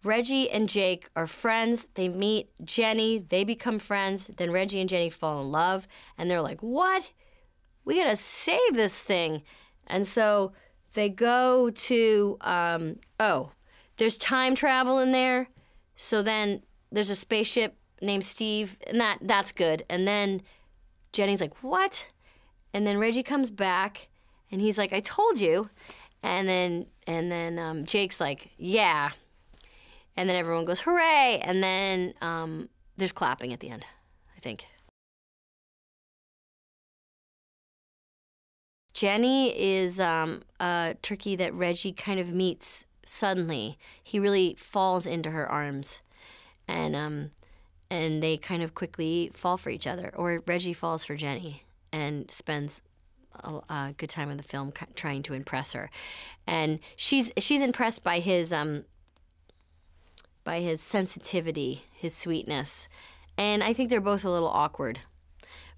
Reggie and Jake are friends. They meet Jenny. They become friends. Then Reggie and Jenny fall in love. And they're like, what? We got to save this thing. And so they go to, there's time travel in there. So then there's a spaceship named Steve, and that's good. And then Jenny's like, what? And then Reggie comes back, and he's like, I told you. And then Jake's like, yeah. And then everyone goes, hooray. And then there's clapping at the end, I think. Jenny is a turkey that Reggie kind of meets suddenly. He really falls into her arms, and they kind of quickly fall for each other. Or Reggie falls for Jenny and spends a good time in the film trying to impress her, and she's impressed by his sensitivity, his sweetness, and I think they're both a little awkward,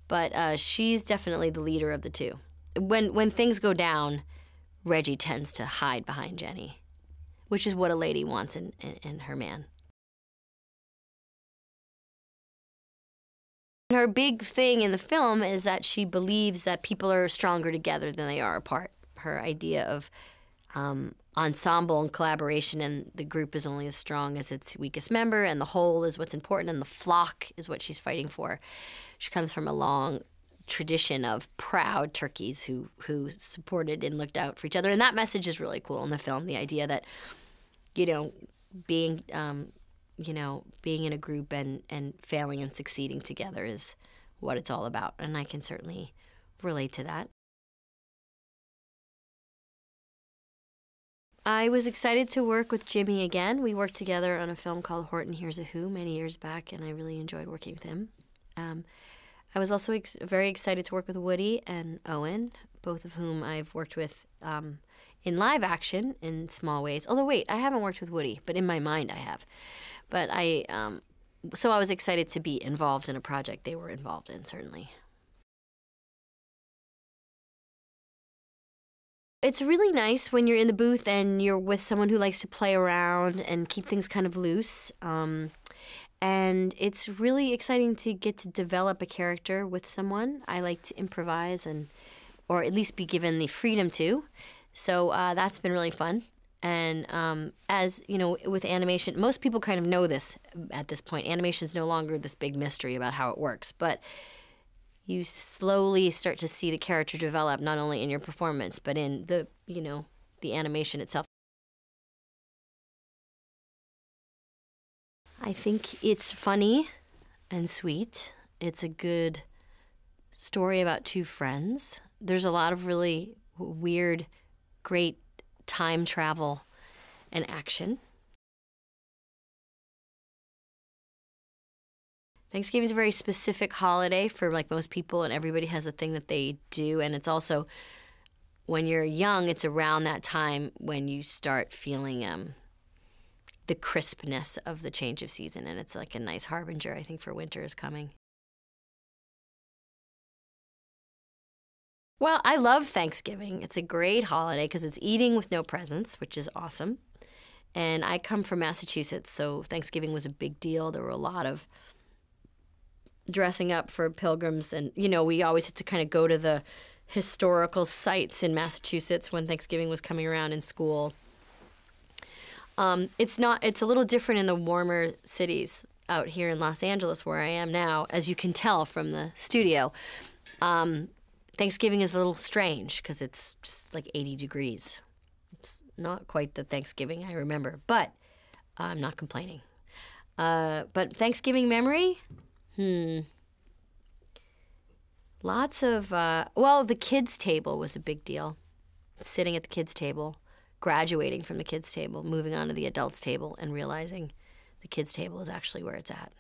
but she's definitely the leader of the two. When things go down, Reggie tends to hide behind Jenny, which is what a lady wants in her man. Her big thing in the film is that she believes that people are stronger together than they are apart. Her idea of ensemble and collaboration, and the group is only as strong as its weakest member, and the whole is what's important, and the flock is what she's fighting for. She comes from a long tradition of proud turkeys who supported and looked out for each other, and that message is really cool in the film. The idea that, being in a group and failing and succeeding together is what it's all about, and I can certainly relate to that. I was excited to work with Jimmy again. We worked together on a film called Horton Hears a Who many years back, and I really enjoyed working with him. I was also very excited to work with Woody and Owen, both of whom I've worked with in live action in small ways. Although, wait, I haven't worked with Woody, but in my mind I have. But so I was excited to be involved in a project they were involved in, certainly. It's really nice when you're in the booth and you're with someone who likes to play around and keep things kind of loose. And it's really exciting to get to develop a character with someone. I like to improvise or at least be given the freedom to. So that's been really fun. And as you know, with animation, most people kind of know this at this point. Animation is no longer this big mystery about how it works, but you slowly start to see the character develop, not only in your performance, but in the animation itself. I think it's funny and sweet. It's a good story about two friends. There's a lot of really weird, great time travel and action. Thanksgiving is a very specific holiday for most people, and everybody has a thing that they do. And it's also, when you're young, it's around that time when you start feeling the crispness of the change of season, and it's like a nice harbinger, I think, for winter is coming. Well, I love Thanksgiving. It's a great holiday because it's eating with no presents, which is awesome. And I come from Massachusetts, so Thanksgiving was a big deal. There were a lot of dressing up for pilgrims, and we always had to kind of go to the historical sites in Massachusetts when Thanksgiving was coming around in school. It's a little different in the warmer cities out here in Los Angeles where I am now, as you can tell from the studio. Thanksgiving is a little strange because it's just like 80 degrees. It's not quite the Thanksgiving I remember, but I'm not complaining. But Thanksgiving memory? Lots of, the kids' table was a big deal. Sitting at the kids' table, graduating from the kids' table, moving on to the adults' table, and realizing the kids' table is actually where it's at.